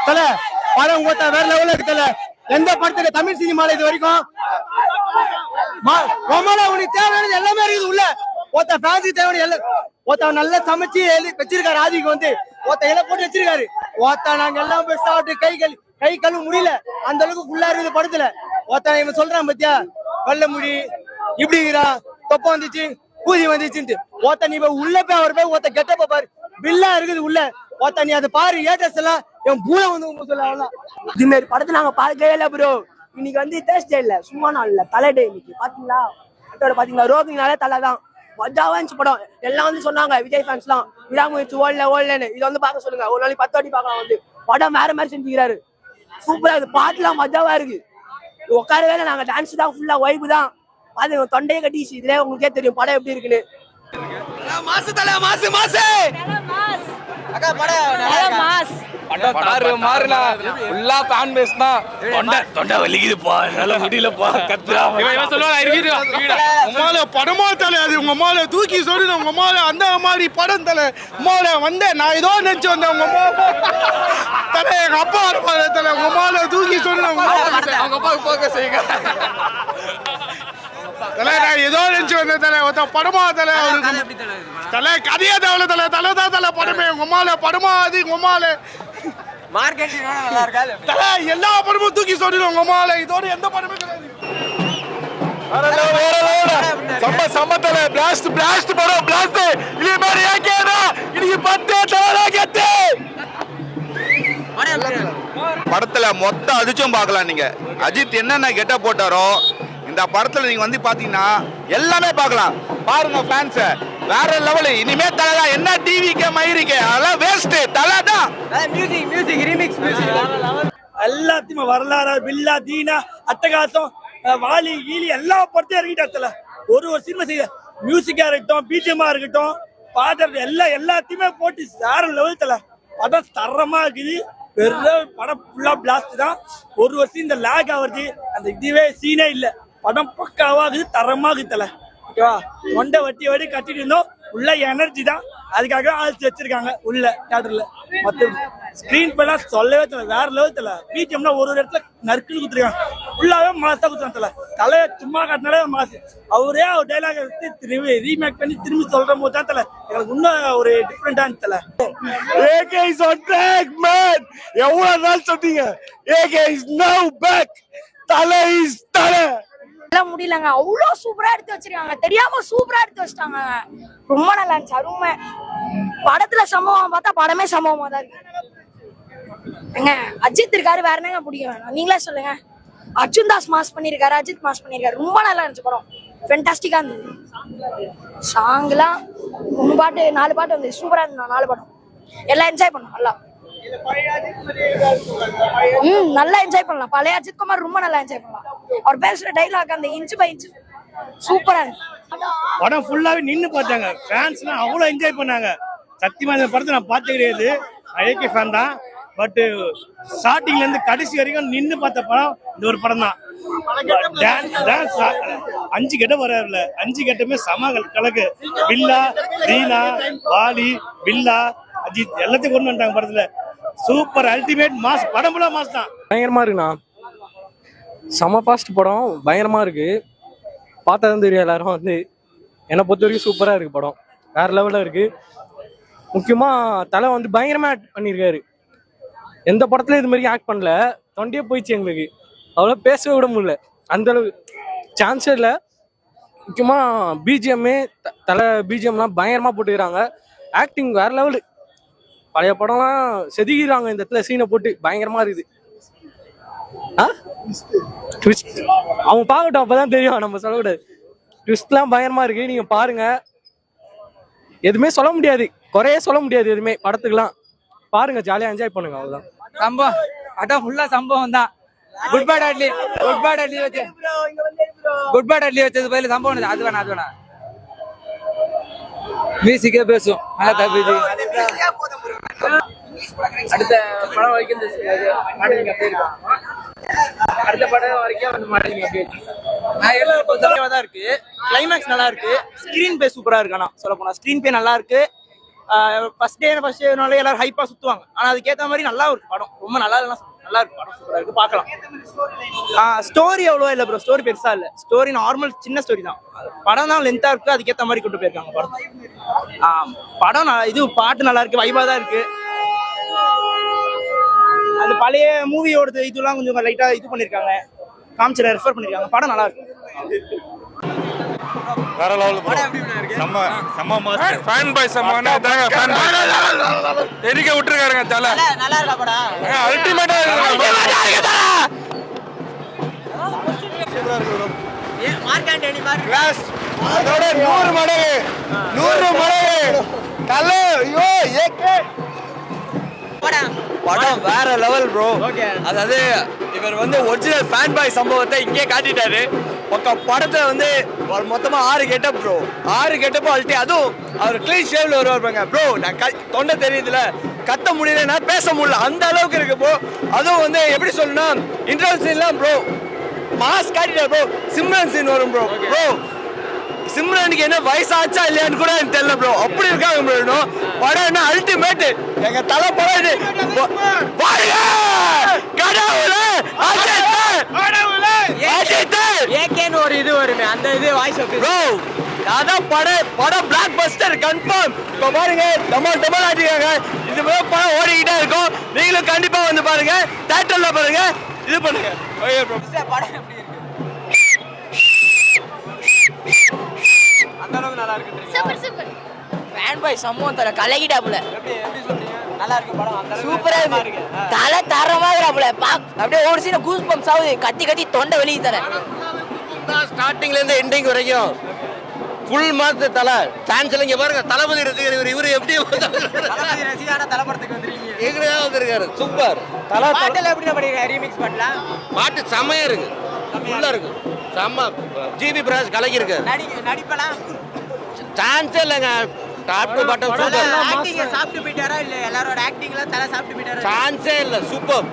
தல படம் ஓட்ட வேற லெவல்ல இருக்கு தல. எந்த படத்துக்கு தமிழ் சினிமால இது வரைக்கும் உனக்கு தேவையானது எல்லாமே இருக்குது உள்ள. ஒருத்த ஃபேன்சி தேவையான எல்லாம் ஒருத்த நல்லா சமைச்சு வச்சிருக்காரு. ஆதிக்கு வந்து ஒருத்த இலை போட்டு வச்சிருக்காரு. ஒருத்த நாங்க எல்லாம் போய் சாப்பிட்டு கை கழுவ முடியல, அந்த அளவுக்கு ஃபுல்லா இருக்குது படத்துல. ஒருத்த இவன் சொல்றான் பத்தியா, வெள்ள முடி இப்படி இருக்கிறான், தொப்ப வந்துச்சு பூதி வந்துச்சுன்ட்டு. ஒருத்த நீ உள்ள போய் அவர் போய் ஒருத்த கெட்டப்ப பாரு, பில்லா இருக்குது உள்ள. ஒருத்த நீ அதை பாரு, ஏட்டஸ் எல்லாம் என் பூனை வந்து சொல்ல. அவ்வளவுதான். இது மாதிரி படத்தை நாங்க பார்க்கவே இல்லை ப்ரோ. இன்னைக்கு வந்து தேர்ஸ்டே இல்ல, சும்மா நாள் இல்ல, தலை டே இன்னைக்கு. பாத்தீங்களா பாத்தீங்களா, ரோகிங்னாலே தலை தான். மஜாவா இருந்துச்சு படம். எல்லாம் வந்து சொன்னாங்க விஜய் ஃபேன்ஸ் எல்லாம், விடாமுயற்சி ஓடலன்னு. இதை வந்து பார்க்க சொல்லுங்க, ஒரு நாளைக்கு 10 வாட்டி பார்க்கலாம். வந்து படம் வேற மாதிரி செஞ்சுக்கிறாரு, சூப்பரா இருக்கு. பாட்டுலாம் மஜாவா இருக்கு. உட்காரவே இல்லை, நாங்க டான்ஸ் தான் ஃபுல்லா, வைப்பு தான். அது தொண்டையே கட்டிச்சு. இதுல உங்களுக்கே தெரியும் படம் எப்படி இருக்குன்னு. மாசு தலை மாசு மாசு அக்கா படம் மாஸ் படம் தாறு மாறுனா ஃபுல்லா ஃபேன் பேஸ் தான். தொண்டை வலிக்குதுப்பா, என்னால முடியலப்பா, கத்துறா இவன் சொல்லுவா இருக்குது. உமால படமா தலை, அது உங்க அம்மால தூக்கி சொல்லணும். உங்க அம்மால அந்த மாதிரி படம் தலை. உமால வந்தேன் நான் ஏதோ நினைச்சு வந்தேன். உங்க அம்மா தலை, எங்க அப்பா இருப்பாரு தலை. உங்க அம்மால தூக்கி சொல்லணும். அவங்க அப்பாவுக்கு போக செய்யுங்க தலை. நான் ஏதோ நினைச்சு வந்தேன் தலை. ஒருத்த படமா தலை, தலை கதையா தேவையில்ல தலை. தலை தான் தலை படமே. உங்க அம்மால படமா அது உங்க அம்மால மார்க்கெட்டிங் நல்லா இருக்காது தலை. எல்லா படமும் தூக்கி சொல்லணும் உங்க அம்மால. இதோட எந்த படமே கிடையாது. சமத்தல பிளாஸ்ட் பிளாஸ்ட் படம் பிளாஸ்ட் இது மாதிரி ஏகேடா இன்னைக்கு 10 தடவை கேட்டு படத்துல மொத்தம் அதிர்ச்சும் பார்க்கலாம். நீங்க அஜித் என்னென்ன கெட்ட போட்டாரோ இந்த படத்துல நீங்க வந்து பாத்தீங்கன்னா எல்லாமே பார்க்கலாம். பாருங்க ஃபேன்ஸ் வேற லெவல். இனிமே தலை தான். என்ன டிவிக்கு மயிரிக்கு அதெல்லாம் வேஸ்ட். தலை தான். மியூசிக் ரீமிக்ஸ் எல்லாத்தையுமே வரலாறு பில்லா தீனா அட்டகாசம் வாலி கீலி எல்லா படத்தையும் இறங்கிட்டாத்துல. ஒரு சினிமா செய்ய மியூசிக்கா இருக்கட்டும், பிஜிஎம்மா இருக்கட்டும், பாடுறது எல்லாத்தையுமே போட்டு வேற லெவல் தலை. படம் தரமா இருக்குது. வெறும் படம் ஃபுல்லா பிளாஸ்ட் தான். ஒரு வருஷம் இந்த லேக் ஆகுறது அந்த இதுவே சீனே இல்லை. படம் பக்காவாகுது, தரமாகுது தலை. ஓகேவா, ஒண்டை வட்டி கட்டிட்டு இருந்தோம். உள்ள எனர்ஜி தான், அதுக்காக ஆழ்ச்சி வச்சிருக்காங்க உள்ள தியேட்டர்ல. மற்ற ஸ்கிரீன் பண்ணா சொல்லவே தலை, வேற லெவல் தலை. பிஜிஎம்னா ஒரு இடத்துல நறுக்குன்னு குத்துருக்காங்க. ஃபுல்லாவே மாசா குத்துறாங்க தலை. தலையை சும்மா காட்டினாலே மாசு. அவரே அவர் டைலாக் எடுத்து ரீமேக் பண்ணி திரும்பி சொல்ற போது தான் தலை எனக்கு இன்னும் ஒரு டிஃப்ரெண்டா இருந்துச்சு தலை. AK is on track man. எவ்வளவு நாள் சொன்னீங்க, AK is now back. Thala is Thala. முடியலங்க, அவ்வளவு சூப்பரா எடுத்து வச்சிருக்காங்க. தெரியாம சூப்பரா எடுத்து வச்சிட்டாங்க. ரொம்ப நல்லா இருந்துச்சு. அருமை. படத்துல சம்பவம் பார்த்தா படமே சம்பவமா தான் இருக்கு. எங்க அஜித் இருக்காரு, வேற என்னங்க பிடிக்கும்? நீங்களே சொல்லுங்க. அர்ஜுன் தாஸ் மாஸ் பண்ணிருக்காரு, அஜித் மாஸ் பண்ணிருக்காரு. ரொம்ப நல்லா இருந்துச்சு படம். ஃபென்டாஸ்டிக்கா இருந்தது. சாங்லாம் 3 பாட்டு 4 பாட்டு வந்து சூப்பரா இருந்தா. 4 படம் எல்லாம் என்ஜாய் பண்ணோம். நல்லா என்ஜாய் பண்ணலாம். பழைய அஜித் குமார் ரொம்ப நல்லா என்ஜாய் பண்ணலாம். அவர் பேசுற டைலாக் அந்த இன்ச் பை இன்ச் சூப்பரா இருக்கு. படம் ஃபுல்லாவே நின்னு பார்த்தாங்க. ஃபேன்ஸ்லாம் அவ்வளவு என்ஜாய் பண்ணாங்க. சத்தியமா இந்த படத்தை நான் பார்த்து கிடையாது. ஏகே ஃபேன் தான். பட் ஸ்டார்டிங்ல இருந்து கடைசி வரைக்கும் நின்னு பார்த்த படம் இந்த ஒரு படம் தான். டான்ஸ் 5 கெட்ட வராருல, 5 கெட்டமே சம கலக்கு. பில்லா தீனா வாலி பில்லா அஜித் எல்லாத்தையும் கொண்டு வந்துட்டாங்க படத்துல. Super ultimate mass. படம் ஃபுல்லா மாஸ் தான். பயங்கரமா இருக்குண்ணா. செம ஃபாஸ்ட் படம், பயங்கரமா இருக்கு. பார்த்ததும் தெரியும் எல்லாரும். வந்து என்னை பொறுத்த வரைக்கும் சூப்பரா இருக்கு படம். வேற லெவல்ல இருக்கு. முக்கியமா தலை வந்து பயங்கரமா ஆக்ட் பண்ணியிருக்காரு. எந்த படத்துல இது மாதிரி ஆக்ட் பண்ணல. தொண்டையே போயிடுச்சு எங்களுக்கு. அவ்வளோ பேசவே விட முடியல. அந்த அளவு சான்ஸே இல்லை. முக்கியமா பிஜிஎம்மே தலை பிஜிஎம்லாம் பயங்கரமா போட்டுக்கிறாங்க. ஆக்டிங் வேற லெவலு. பழைய படம்லாம் செதுக்கிறாங்க இந்த இடத்துல சீனை போட்டு. பயங்கரமா இருக்குது. அவங்க பார்க்கட்டும், அப்பதான் தெரியும். நம்ம சொல்லக்கூடாது. ட்விஸ்ட்லாம் பயங்கரமா இருக்கு. நீங்க பாருங்க. எதுவுமே சொல்ல முடியாது, குறைய சொல்ல முடியாது எதுவுமே. படத்துக்குலாம் பாருங்க, ஜாலியா என்ஜாய் பண்ணுங்க. அவ்வளவுதான். சம்பவம் அதான் ஃபுல்லா சம்பவம் தான். குட் பேட் அட்லி வச்சது பதில் சம்பவம். அது வேணா மியூசிக்கே பேசும். அடுத்த படம் வரைக்கும் அடுத்த படம் வரைக்கும் இருக்கு. கிளைமேக்ஸ் நல்லா இருக்கு. ஸ்கிரீன் பே சூப்பரா இருக்கு. ஆனா சொல்ல போனா ஸ்கிரீன் பே நல்லா இருக்கு. ஃபர்ஸ்ட் டேனால எல்லாரும் ஹைப்பா சுத்துவாங்க. ஆனா அதுக்கேற்ற மாதிரி நல்லா இருக்கு படம். ரொம்ப நல்லா இருக்கு படம். சூப்பரா இருக்கு, பார்க்கலாம். ஸ்டோரி அவ்வளோவா இல்லை ப்ரோ. ஸ்டோரி பெருசா இல்லை. ஸ்டோரி நார்மல் சின்ன ஸ்டோரி தான். படம் தான் லென்த்தா இருக்கு. அதுக்கேற்ற மாதிரி கொண்டு போயிருக்காங்க படம். படம் இது பாட்டு நல்லா இருக்கு, வைபா தான் இருக்கு. அந்த பழைய மூவியோட இதெல்லாம் கொஞ்சம் லைட்டா இது பண்ணிருக்காங்க, காமிச்சு ரெஃபர் பண்ணிருக்காங்க. படம் நல்லா இருக்கு. வேற லெவல் ப்ரோ. செம்ம மாஸ். ஃபேன் பாய் செம்மனா தாங்க. ஃபேன் பாய் தெரிக்க விட்டுருக்காருங்க தல. நல்லா இருக்கா படம்? அல்டிமேட்டா இருக்கு. சூப்பரா இருக்கு bro. Mark Antony Mark class அதோட 100 மடங்கு தல. ஐயோ ஏகே படம் வேற லெவல் ப்ரோ. அதாவது இவர் வந்து ஒரிஜினல் ஃபேன் பாய் சம்பவத்தை இங்கே காட்டிட்டாரு. படத்துல மொத்தமா 6 கெட்டப் ப்ரோ. 6 கெட்டப் அல்ட்டி. அதுவும் அவர் கிளீன் ஷேவ்ல வருவாருங்க ப்ரோ. நான் தொண்டை தெரியுதுல, கத்த முடியலன்னா பேச முடியல, அந்த அளவுக்கு இருக்கு ப்ரோ. அதுவும் எப்படி சொல்லணும், இன்டர்வல் சீன்லாம் ப்ரோ மாஸ் காட்டிட்டார் ப்ரோ. சிம்ரன் சீன் வரும் ப்ரோ. சிம்ரனுக்கு என்ன வயசாச்சா இல்லையான்னு கூட எனக்கு தெரியல ப்ரோ. அப்படி இருக்காங்க ப்ரோ. படம் என்ன அல்டிமேட். எங்க தலை படம் இது. ஏகேன்னு ஒரு இது வருமே, அந்த இது வாய்ஸ் ப்ரோ. அதான் படம் பிளாக் பஸ்டர் கன்ஃபார்ம். இப்போ பாருங்க டமால் ஆட்டிருக்காங்க. இது படம் ஓடிக்கிட்டே இருக்கும். நீங்களும் கண்டிப்பா வந்து பாருங்க, தியேட்டர்ல பாருங்க, இது பண்ணுங்க. படம் எப்படி இருக்கு? அந்த அளவுக்கு நல்லா இருக்கு. சூப்பர் ஃபேன் பாய் சம்பவம் தர கலகிட்டாப்ல. எப்படி சொல்றீங்க? நல்லா இருக்கு படம். அந்த சூப்பரா இருக்கு. தலை தரமாகறாப்ல. அப்படியே ஒரு சீன கூஸ் பம்ப்ஸ் ஆகுது. கத்தி தொண்டை வெளியே தர. ஸ்டார்டிங்ல இருந்து எண்டிங் வரைக்கும் ஃபுல் மார்க் தலை. சான்ஸ் இங்க பாருங்க, தளபதி ரசிகர் இவரு எப்படி தளபதி ரசிகரான தலப்படத்துக்கு வந்திருக்கீங்க. எங்கடா வந்திருக்காரு. சூப்பர். பாட்டுல எப்படி பண்ணிருக்காங்க? ரீமிக்ஸ் பண்ணலாம். பாட்டு செமையா இருக்கு, ஃபுல்லா இருக்கு. செம்ம ஜிபி பிரகாஷ் கலக்கி இருக்கு. நடிப்பலாம் சான்ஸே இல்லைங்க. Top to bottom super. Acting சாப்பிட்டு போயிட்டாரா இல்ல எல்லாரோட ஆக்டிங்ல தலை சாப்பிட்டு போயிட்டாரா? சான்ஸே இல்ல. சூப்பர்.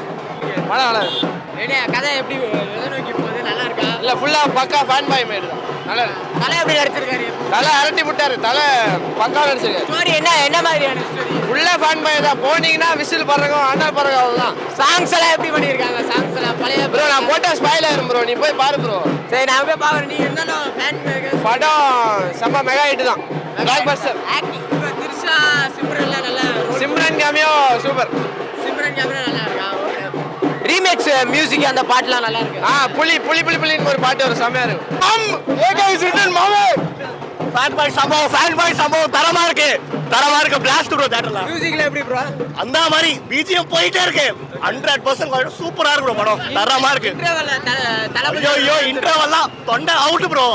படம் நல்லா இருக்கு. கதை எப்படி எதை நோக்கி போகுது? நல்லா இருக்கா? இல்ல ஃபுல்லா பக்கா ஃபேன் பாய் மேட் தான். நல்லா இருக்கு. தலை எப்படி நடிச்சிருக்காரு? தலை அரட்டி விட்டாரு. தலை பக்கா நடிச்சிருக்காரு. ஸ்டோரி என்ன மாதிரியான ஸ்டோரி? ஃபுல்லா ஃபேன் பாய் தான். போனீங்கன்னா விசில் பறங்க, அண்ணா பறங்க, அவ்வளவுதான். சாங்ஸ் எல்லாம் எப்படி பண்ணிருக்காங்க? சாங்ஸ் எல்லாம் பழைய ப்ரோ நான் போட்டா ஸ்பாயில் ஆயிரும் ப்ரோ. நீ போய் பாரு ப்ரோ. சரி நான் போய் பாக்குறேன். நீங்க இருந்தாலும் ஃபேன் படம் செம்ம மெகா ஹிட் தான். பிளாக் பஸ்டர். ஆக்டிங் திரிஷா சிம்ரன்லாம் நல்லா. Simran cameo super. Simran cameo நல்லா இருக்கா? ரீமேக்ஸ் மியூசிக் அந்த பாட்டுலாம் நல்லா இருக்கு. புலின்னு ஒரு பாட்டு வரும், செமையா இருக்கும். ஏகே இஸ் ரிட்டன் மாமே. ஃபேன் பாய் சம்பவம் தரமா இருக்கு. Blast bro. தியேட்டர்ல மியூசிக்ல எப்படி ப்ரோ? அந்த மாதிரி பிஜிஎம் போயிட்டே இருக்கு. 100% சூப்பரா இருக்கு ப்ரோ. படம் தரமா இருக்கு. ஐயோ இன்டர்வல்லாம் தொண்டை அவுட் ப்ரோ.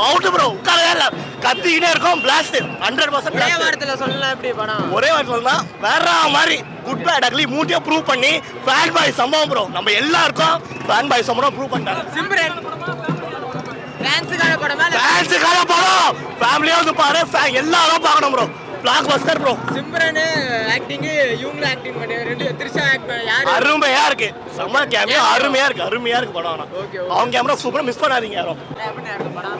உட்காரவே இல்ல, கத்திக்கிட்டே இருக்கும். பிளாஸ்ட் 100%. ஒரே வாரத்துல சொல்லலாம் எப்படி படம்? ஒரே வாட்டி சொல்லலாம், வேற மாதிரி குட் பேட் அக்லி மூட்டியா ப்ரூவ் பண்ணி ஃபேன் பாய் சம்பவம் ப்ரோ. நம்ம எல்லாருக்கும் ஃபேன் பாய் சம்பவம் ப்ரூவ் பண்ணிட்டாங்க. சிம்ரன் ஃபேன்ஸுக்கான படமா? ஃபேன்ஸுக்கான படம். ஃபேமிலியா வந்து பாரு, எல்லாரும் பார்க்கணும் bro. Black Bastar bro. Simran acting, இவங்களும் ஆக்டிங் பண்ணி ரெண்டு திரிஷா ஆக்ட் யாரு? அருமையா இருக்கு. செம்ம கேமியோ. அருமையா இருக்கு படம். அவங்க கேமரா சூப்பரா மிஸ் பண்ணாதீங்க யாரும். எப்படி இருக்கு படம்?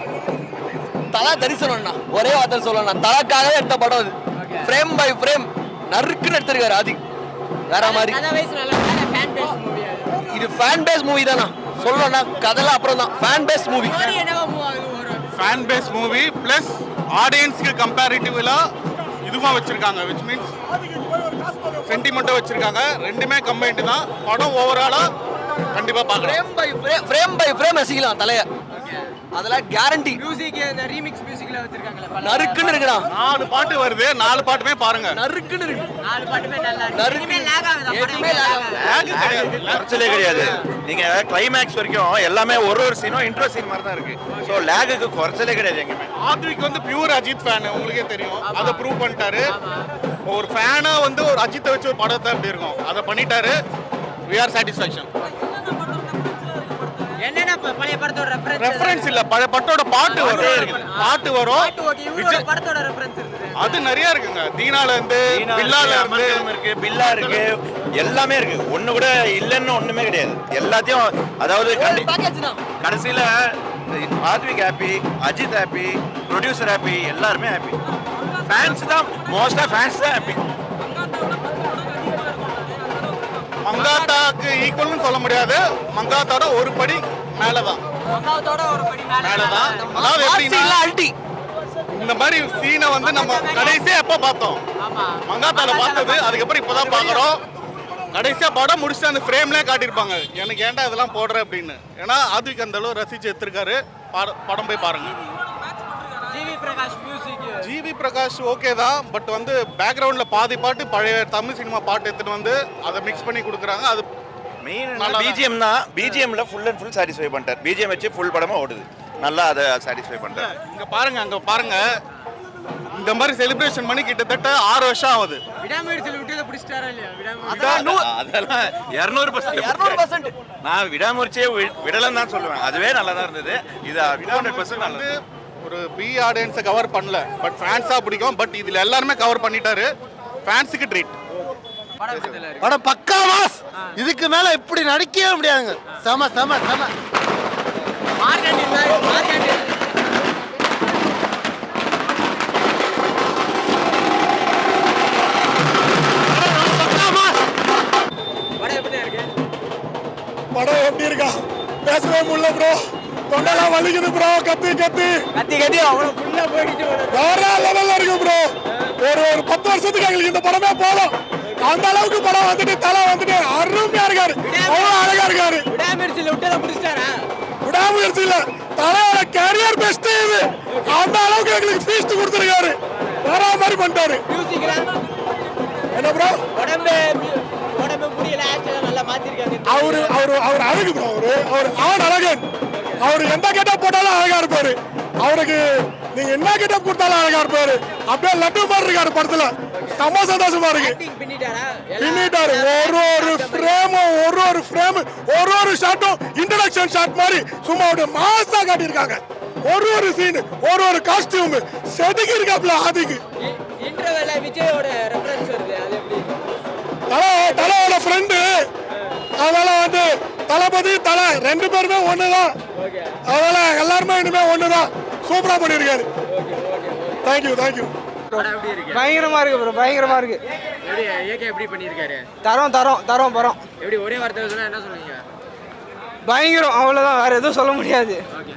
தலா தரிசனம்னா ஒரே வார்த்தை சொல்லணும், தலக்காகவே எடுத்த படம் அது. ஃப்ரேம் பை ஃப்ரேம் நறுக்குன்னு எடுத்திருக்காரு ஆதி. வேற மாதிரி. இது ஃபேன் பேஸ் மூவி தானா சொல்லணும்னா, கதைலாம் அப்புறம் தான். Fan base movie. Fan base movie plus ஆடியன்ஸ்க்கு கம்பேரிட்டிவ்லா இதுவா வச்சிருக்காங்க. which means சென்டிமெண்ட்டா வச்சிருக்காங்க. ரெண்டுமே கம்பைன்ட் தான். படம் ஓவராலா கண்டிப்பா பார்க்கலாம். ஃப்ரேம் பை ஃப்ரேம் ரசிக்கலாம் தலைய. அதெல்லாம் கேரண்டி. மியூசிக் இந்த ரீமிக்ஸ் மியூசிக்ல வச்சிருக்காங்கல, நறுக்குன்னு இருக்குடா. 4 பாட்டு வருது, 4 பாட்டுமே பாருங்க. நறுக்குன்னு இருக்கு. 4 பாட்டுமே நல்லா இருக்கு. நறுக்குமே லாக் ஆகுது. எதுமே லாக் ஆகுது. குறைச்சலே கிடையாது. நீங்க கிளைமேக்ஸ் வரைக்கும் எல்லாமே ஒரு சீனும் இன்ட்ரோ சீன் மாதிரி தான் இருக்கு. ஸோ லேகுக்கு குறைச்சலே கிடையாது எங்கேயுமே. ஆத்விக் வந்து பியூர் அஜித் ஃபேன், உங்களுக்கே தெரியும். அதை ப்ரூவ் பண்ணிட்டாரு. ஒரு ஃபேனா வந்து ஒரு அஜித்தை வச்சு ஒரு படத்தை எப்படி இருக்கும் அதை பண்ணிட்டாரு. we are satisfaction. என்னன்னா பழைய படத்தோட ரெஃபரன்ஸ் இல்ல, பழைய படத்தோட பாட்டு வரும். படத்தோட ரெஃபரன்ஸ் இருக்கு. அது நிறைய இருக்குங்க. தீனால இருந்து பில்லால இருக்கு, பில்லா இருக்கு, எல்லாமே இருக்கு. ஒண்ணு கூட இல்லைன்னு ஒண்ணுமே கிடையாது. எல்லாத்தையும் அதாவது கடைசியில Aadhvik happy, Ajith happy, producer happy, எல்லாருமே ஹாப்பி. ஃபேன்ஸ் தான் மோஸ்டா ஃபேன்ஸ் தான் happy. மங்காத்தாக்கு ஈக்குவல்னு சொல்ல முடியாது. மங்காத்தாவோட ஒரு படி மேலதான். மேலதான். அதாவது எப்படின்னா இந்த மாதிரி சீனை வந்து நம்ம கடைசியா எப்ப பார்த்தோம்? மங்காத்தால பார்த்தது, அதுக்கப்புறம் இப்பதான் பாக்குறோம். கடைசியா படம் முடிச்சுட்டு அந்த ஃப்ரேம்லயே காட்டியிருப்பாங்க எனக்கு ஏன்டா இதெல்லாம் போடுற அப்படின்னு. ஏன்னா அதுக்கு அந்த அளவு ரசிச்சு எடுத்திருக்காரு. படம் போய் பாருங்க. ஜிவி பிரகாஷ் ஓகே தான், பட் வந்து பேக்ரவுண்ட்ல பாதி பாட்டு பழைய தமிழ் சினிமா பாட்டு எடுத்துட்டு வந்து அதை மிக்ஸ் பண்ணி கொடுக்குறாங்க. அது மெயின் பிஜிஎம் தான். பிஜிஎம்ல ஃபுல் அண்ட் ஃபுல் சாட்டிஸ்ஃபை பண்ணிட்டார். பிஜிஎம் வச்சு ஃபுல் படமா ஓடுது. நல்லா அதை சாட்டிஸ்ஃபை பண்ணிட்டார். இங்க பாருங்க, அங்க பாருங்க, இந்த மாதிரி செலிப்ரேஷன் பண்ணி கிட்டத்தட்ட 6 வருஷம் ஆகுது. அதெல்லாம் 200%. நான் விடாமுயற்சியே விடலன்னு தான் சொல்லுவேன். அதுவே நல்லா தான் இருந்தது. இது 200% நல்லது. ஒரு பி ஆடியன்ஸை கவர் பண்ணல, பட் ஃபேன்ஸா பிடிக்கும். பட் இதுல எல்லாருமே கவர் பண்ணிட்டாரு. ஃபேன்ஸுக்கு ட்ரீட். படம் பக்கா மாஸ். இதுக்கு மேல இப்படி நடிக்கவே முடியாதுங்க. செம செம செம. படம் எப்படி இருக்கா? பேசவே முடியல ப்ரோ. தொண்டெல்லாம் வலிக்குது ப்ரோ. கத்தி கத்தி வேற லெவல்ல இருக்கு ப்ரோ. ஒரு 10 வருஷத்துக்கு எங்களுக்கு இந்த படமே போதும். அந்த அளவுக்கு படம் வந்துட்டு தலை வந்துட்டு அருமையா இருக்காரு. அவ்வளவு அழகா இருக்காரு. விடாமுயற்சி இல்ல, தலையோட கேரியர் பெஸ்ட் இது. அந்த அளவுக்கு எங்களுக்கு ஃபீஸ்ட் கொடுத்துருக்காரு. வேற மாதிரி பண்ணிட்டாரு. என்ன ப்ரோ? அவரு அழகு ப்ரோ. அவர் ஆண் அழகன். அவரு எந்த கெட்டப் போட்டாலும் அழகா இருப்பாரு. அவருக்கு நீங்க என்ன கெட்டப் கொடுத்தாலும் அழகா இருப்பாரு. அப்படியே லட்டு மாதிரி இருக்காரு படத்துல. ரொம்ப சந்தோஷமா இருக்கு. பின்னிட்டாரு. ஒரு ஃப்ரேம் ஒரு ஷாட்டும் இன்ட்ரோடக்ஷன் ஷாட் மாதிரி சும்மா அப்படியே மாசா காட்டியிருக்காங்க. ஒரு சீன் ஒரு காஸ்டியூம் செதுக்கி இருக்காப்ல. ஆதிக்கு தலையோட ஃப்ரெண்டு. அதனால வந்து தளபதி தலை 2 பேருமே ஒண்ணுதான். அதனால எல்லாருமே இனிமே ஒண்ணுதான். சூப்பரா பண்ணிருக்காரு. தேங்க்யூ. பயங்கரமா இருக்கு ப்ரோ. பயங்கரமா இருக்கு. எப்படி பண்ணிருக்காரு? தரம் படம். எப்படி ஒரே வார்த்தை என்ன சொல்லுவீங்க? பயங்கரம். அவ்வளவுதான், வேற எதுவும் சொல்ல முடியாது. ஓகே.